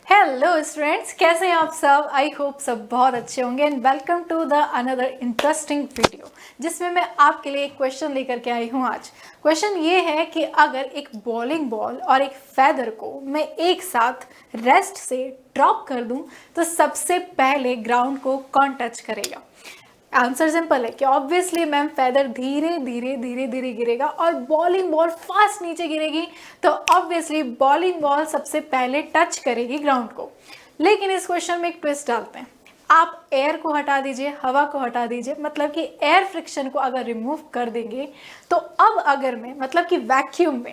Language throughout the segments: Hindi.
हेलो स्टूडेंट्स, कैसे हैं आप सब। आई होप सब बहुत अच्छे होंगे and welcome to the another interesting video जिसमें मैं आपके लिए एक क्वेश्चन लेकर के आई हूँ। आज क्वेश्चन ये है कि अगर एक बॉलिंग बॉल और एक फेदर को मैं एक साथ रेस्ट से ड्रॉप कर दूं तो सबसे पहले ग्राउंड को कौन टच करेगा। आंसर सिंपल है कि ऑब्वियसली मैम फेदर धीरे धीरे गिरेगा और बॉलिंग बॉल फास्ट नीचे गिरेगी, तो ऑब्वियसली बॉलिंग बॉल सबसे पहले टच करेगी ग्राउंड को। लेकिन इस क्वेश्चन में एक ट्विस्ट डालते हैं। आप एयर को हटा दीजिए, हवा को हटा दीजिए, मतलब कि एयर फ्रिक्शन को अगर रिमूव कर देंगे तो अब अगर मैं मतलब कि वैक्यूम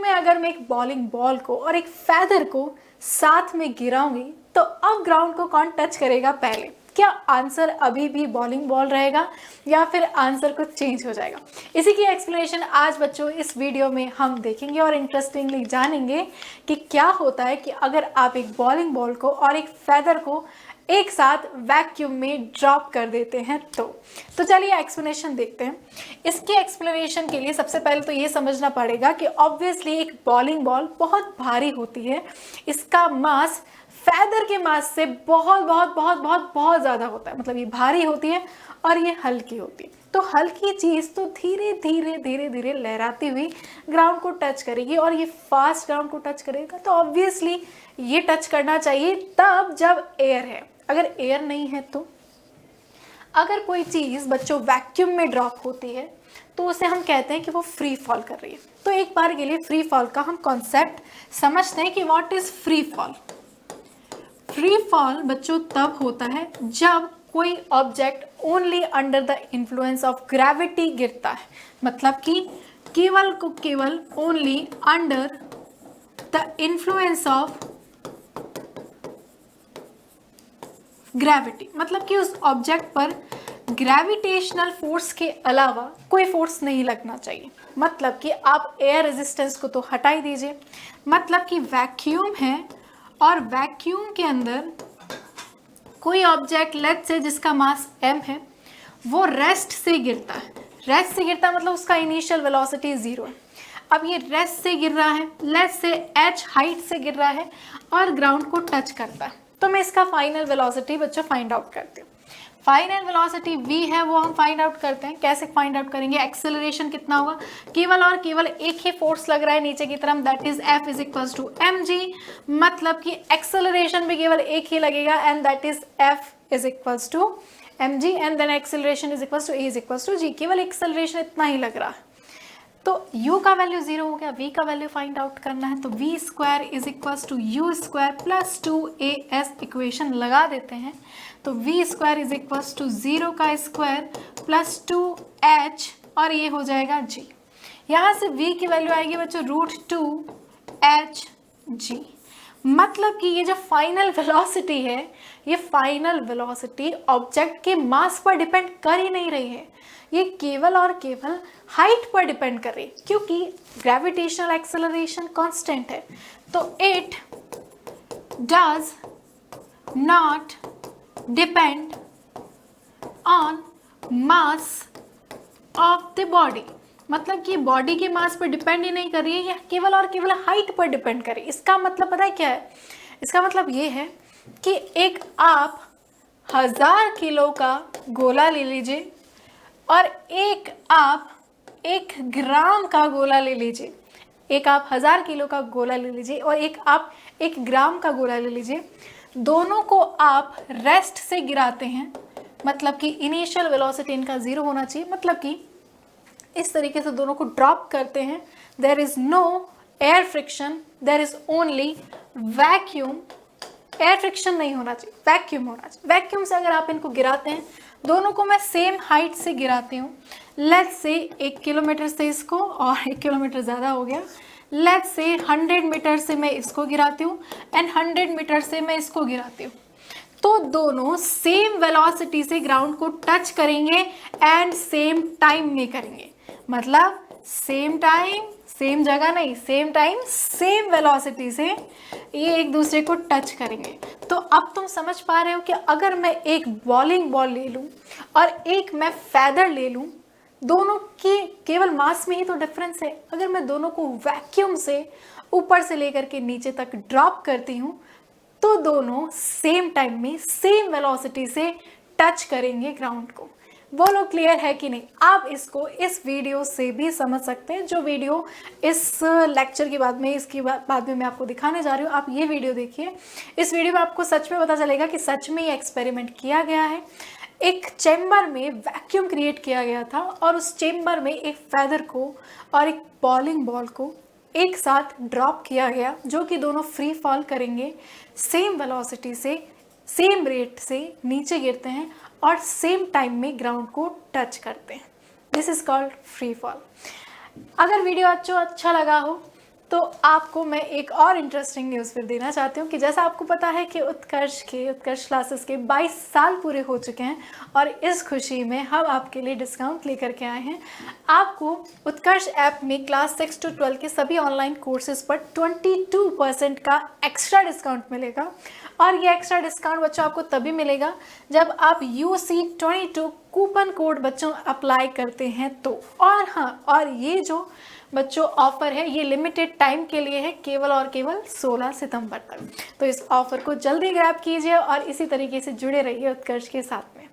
में अगर मैं एक बॉलिंग बॉल को और एक फेदर को साथ में गिराऊंगी तो अब ग्राउंड को कौन टच करेगा पहले। क्या आंसर अभी भी बॉलिंग बॉल रहेगा या फिर आंसर कुछ चेंज हो जाएगा। इसी की एक्सप्लेनेशन आज बच्चों इस वीडियो में हम देखेंगे और इंटरेस्टिंगली जानेंगे कि क्या होता है कि अगर आप एक बॉलिंग बॉल को और एक फेदर को एक साथ वैक्यूम में ड्रॉप कर देते हैं तो चलिए एक्सप्लेनेशन देखते हैं। इसके एक्सप्लेनेशन के लिए सबसे पहले तो ये समझना पड़ेगा कि ऑब्वियसली एक बॉलिंग बॉल बहुत भारी होती है, इसका मास फेदर के मास से बहुत ज़्यादा होता है। मतलब ये भारी होती है और ये हल्की होती है, तो हल्की चीज़ तो धीरे लहराती हुई ग्राउंड को टच करेगी और ये फास्ट ग्राउंड को टच करेगा, तो ऑब्वियसली ये टच करना चाहिए तब जब एयर है। अगर एयर नहीं है तो अगर कोई चीज़ बच्चों वैक्यूम में ड्रॉप होती है तो उसे हम कहते हैं कि वो फ्री फॉल कर रही है। तो एक बार के लिए फ्री फॉल का हम कॉन्सेप्ट समझते हैं कि what is free fall. Free fall बच्चों तब होता है जब कोई object only under the influence of gravity गिरता है, मतलब कि केवल only under the influence of gravity, मतलब कि उस ऑब्जेक्ट पर ग्रेविटेशनल फोर्स के अलावा कोई फोर्स नहीं लगना चाहिए। मतलब कि आप एयर रेजिस्टेंस को तो हटा ही दीजिए, मतलब कि वैक्यूम है और वैक्यूम के अंदर कोई ऑब्जेक्ट लेट्स से जिसका मास m है वो रेस्ट से गिरता है। रेस्ट से गिरता मतलब उसका इनिशियल वेलोसिटी 0 है। अब ये रेस्ट से गिर रहा है, लेट्स से h हाइट से गिर रहा है और ग्राउंड को टच करता है, तो मैं इसका फाइनल वेलोसिटी बच्चों फाइंड आउट करती हूँ। फाइनल वेलोसिटी v है वो हम फाइंड आउट करते हैं। कैसे फाइंड आउट करेंगे, एक्सेलरेशन कितना होगा, केवल और केवल एक ही फोर्स लग रहा है नीचे की तरफ, that is F is equal to mg, मतलब कि एक्सेलरेशन भी केवल एक ही लगेगा and that is F is equal to mg and then acceleration is equal to E is equal to g। केवल एक्सेलरेशन इतना ही लग रहा है, तो u का वैल्यू 0 हो गया, v का वैल्यू फाइंड आउट करना है, तो v square is equal to u square plus 2as equation लगा देते हैं, तो v square is equal to 0 का स्क्वायर प्लस 2h और ये हो जाएगा g। यहाँ से v की वैल्यू आएगी बच्चों √2hg, मतलब कि ये जो फाइनल वेलोसिटी है ये फाइनल वेलोसिटी ऑब्जेक्ट के मास पर डिपेंड कर ही नहीं रही है, ये केवल और केवल हाइट पर डिपेंड कर रही है, क्योंकि ग्रेविटेशनल एक्सेलरेशन कांस्टेंट है। तो it does not depend on mass of the body, मतलब कि बॉडी के मास पर डिपेंड ही नहीं कर रही है, यह केवल और केवल हाइट पर डिपेंड कर रही है। इसका मतलब पता है क्या है, इसका मतलब ये है कि एक आप 1000 किलो का गोला ले लीजिए और एक आप 1 ग्राम का गोला ले लीजिए। एक आप 1000 किलो का गोला ले लीजिए और एक आप 1 ग्राम का गोला ले लीजिए, दोनों को आप रेस्ट से गिराते हैं, मतलब कि इनिशियल वेलोसिटी इनका 0 होना चाहिए, मतलब कि इस तरीके से दोनों को ड्रॉप करते हैं। There is no air friction, there is only vacuum. Air friction नहीं होना चाहिए, वैक्यूम होना चाहिए। वैक्यूम से अगर आप इनको गिराते हैं, दोनों को मैं सेम हाइट से गिराती हूँ, लेट्स से 1 किलोमीटर से इसको और 1 किलोमीटर ज़्यादा हो गया, लेट्स से 100 मीटर से मैं इसको गिराती हूँ एंड 100 मीटर से मैं इसको गिराती हूँ, तो दोनों सेम वेलोसिटी से ग्राउंड को टच करेंगे एंड सेम टाइम में करेंगे। मतलब सेम टाइम सेम जगह नहीं, सेम टाइम सेम वेलोसिटी से ये एक दूसरे को टच करेंगे। तो अब तुम समझ पा रहे हो कि अगर मैं एक बॉलिंग बॉल ले लूँ और एक मैं फेदर ले लूँ, दोनों के केवल मास में ही तो डिफरेंस है। अगर मैं दोनों को वैक्यूम से ऊपर से लेकर के नीचे तक ड्रॉप करती हूँ तो दोनों सेम टाइम में सेम वेलोसिटी से टच करेंगे ग्राउंड को। बोलो क्लियर है कि नहीं? आप इसको इस वीडियो से भी समझ सकते हैं, जो वीडियो इस लेक्चर के बाद में, इसकी बाद में मैं आपको दिखाने जा रही हूँ। आप ये वीडियो देखिए। इस वीडियो में आपको सच में पता चलेगा कि सच में ये एक्सपेरिमेंट किया गया है। एक चेम्बर में वैक्यूम क्रिएट किया गया था और उस चेम्बर में एक फेदर को और एक बॉलिंग बॉल को एक साथ ड्रॉप किया गया, जो कि दोनों फ्री फॉल करेंगे, सेम वेलोसिटी से सेम रेट से नीचे गिरते हैं और सेम टाइम में ग्राउंड को टच करते हैं। This is called free fall. अगर वीडियो अच्छा लगा हो तो आपको मैं एक और इंटरेस्टिंग न्यूज़ फिर देना चाहती हूँ कि जैसा आपको पता है कि उत्कर्ष क्लासेस के 22 साल पूरे हो चुके हैं और इस खुशी में हम आपके लिए डिस्काउंट लेकर के आए हैं। आपको उत्कर्ष ऐप में क्लास 6 to 12 के सभी ऑनलाइन कोर्सेज पर 22% का एक्स्ट्रा डिस्काउंट मिलेगा। और ये एक्स्ट्रा डिस्काउंट बच्चों आपको तभी मिलेगा जब आप UC22 कूपन कोड बच्चों अप्लाई करते हैं तो। और हाँ, और ये जो बच्चों ऑफर है ये लिमिटेड टाइम के लिए है, केवल और केवल 16 सितंबर तक। तो इस ऑफर को जल्दी ग्रैब कीजिए और इसी तरीके से जुड़े रहिए उत्कर्ष के साथ में।